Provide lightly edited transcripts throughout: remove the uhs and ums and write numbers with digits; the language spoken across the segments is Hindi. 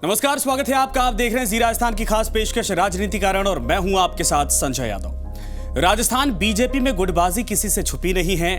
नमस्कार, स्वागत है आपका। आप देख रहे हैं जी राजस्थान की खास पेशकश राजनीति कारण और मैं हूं आपके साथ संजय यादव। राजस्थान बीजेपी में गुटबाजी किसी से छुपी नहीं है।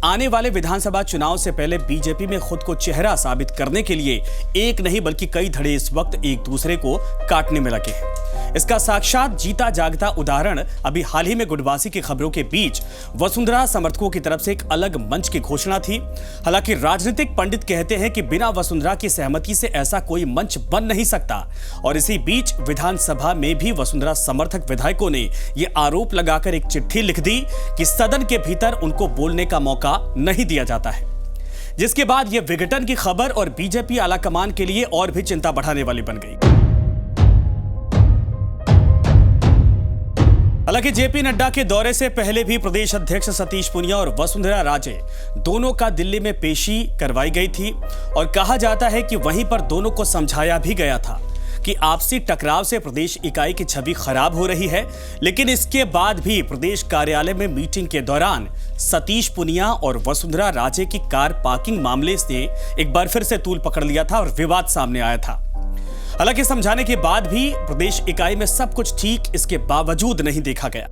आने वाले विधानसभा चुनाव से पहले बीजेपी में खुद को चेहरा साबित करने के लिए एक नहीं बल्कि कई धड़े इस वक्त एक दूसरे को काटने में लगे हैं। इसका साक्षात जीता जागता उदाहरण अभी हाल ही में गुटबाजी की खबरों के बीच वसुंधरा समर्थकों की तरफ से एक अलग मंच की घोषणा थी। हालांकि राजनीतिक पंडित कहते हैं कि बिना वसुंधरा की सहमति से ऐसा कोई मंच बन नहीं सकता। और इसी बीच विधानसभा में भी वसुंधरा समर्थक विधायकों ने यह आरोप लगाकर एक चिट्ठी लिख दी कि सदन के भीतर उनको बोलने का मौका नहीं दिया जाता है, जिसके बाद यह विघटन की खबर और बीजेपी आलाकमान के लिए और भी चिंता बढ़ाने वाली बन गई। हालांकि जेपी नड्डा के दौरे से पहले भी प्रदेश अध्यक्ष सतीश पूनिया और वसुंधरा राजे दोनों का दिल्ली में पेशी करवाई गई थी और कहा जाता है कि वहीं पर दोनों को समझाया भी गया था कि आपसी टकराव से प्रदेश इकाई की छवि खराब हो रही है। लेकिन इसके बाद भी प्रदेश कार्यालय में मीटिंग के दौरान सतीश पूनिया और वसुंधरा राजे की कार पार्किंग मामले से एक बार फिर से तूल पकड़ लिया था और विवाद सामने आया था। हालांकि समझाने के बाद भी प्रदेश इकाई में सब कुछ ठीक इसके बावजूद नहीं देखा गया।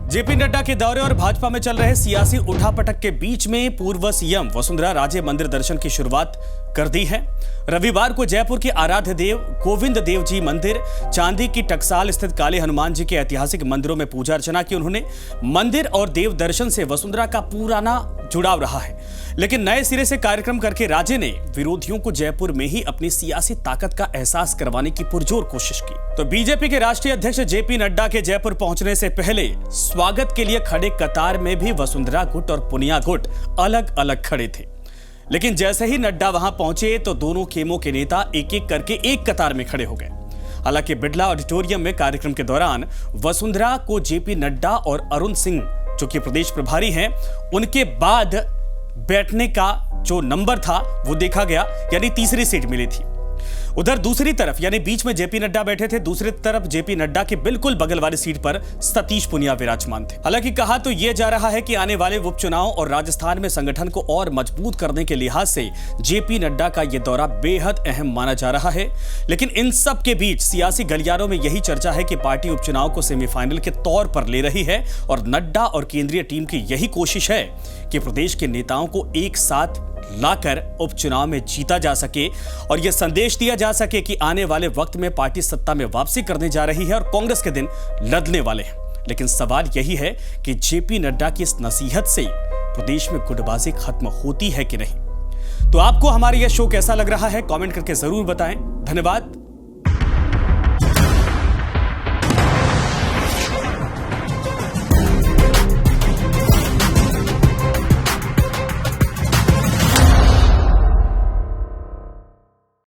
जेपी नड्डा के दौरे और भाजपा में चल रहे सियासी उठापटक के बीच में पूर्व सीएम वसुंधरा राजे मंदिर दर्शन की शुरुआत कर दी है। रविवार को जयपुर के आराध्य देव गोविंद देव जी मंदिर, चांदी की टकसाल स्थित काले हनुमान जी के ऐतिहासिक मंदिरों में पूजा अर्चना की उन्होंने। मंदिर और देव दर्शन से वसुंधरा का पुराना जुड़ाव रहा है, लेकिन नए सिरे से कार्यक्रम करके राजे ने विरोधियों को जयपुर में ही अपनी सियासी ताकत का एहसास करवाने की पुरजोर कोशिश की। तो बीजेपी के राष्ट्रीय अध्यक्ष जेपी नड्डा के जयपुर पहुंचने से पहले स्वागत के लिए खड़े कतार में भी वसुंधरा गुट और पूनिया गुट अलग अलग खड़े थे। लेकिन जैसे ही नड्डा वहां पहुंचे तो दोनों खेमों के नेता एक एक करके एक कतार में खड़े हो गए। हालांकि बिड़ला ऑडिटोरियम में कार्यक्रम के दौरान वसुंधरा को जेपी नड्डा और अरुण सिंह जो कि प्रदेश प्रभारी हैं, उनके बाद बैठने का जो नंबर था वो देखा गया, यानी तीसरी सीट मिली थी। उधर दूसरी तरफ यानी बीच में जेपी नड्डा बैठे थे, दूसरी तरफ जेपी नड्डा के बिल्कुल बगल वाली सीट पर सतीश पूनिया विराजमान थे। हालांकि कहा तो यह जा रहा है कि आने वाले उपचुनाव और राजस्थान में संगठन को और मजबूत करने के लिहाज से जेपी नड्डा का यह दौरा बेहद अहम माना जा रहा है। लेकिन इन सब के बीच सियासी गलियारों में यही चर्चा है कि पार्टी उपचुनाव को सेमीफाइनल के तौर पर ले रही है और नड्डा और केंद्रीय टीम की यही कोशिश है कि प्रदेश के नेताओं को एक साथ लाकर उपचुनाव में जीता जा सके और यह संदेश दिया जा सके कि आने वाले वक्त में पार्टी सत्ता में वापसी करने जा रही है और कांग्रेस के दिन लदने वाले हैं। लेकिन सवाल यही है कि जेपी नड्डा की इस नसीहत से प्रदेश में गुटबाजी खत्म होती है कि नहीं। तो आपको हमारा यह शो कैसा लग रहा है, कमेंट करके जरूर बताएं। धन्यवाद।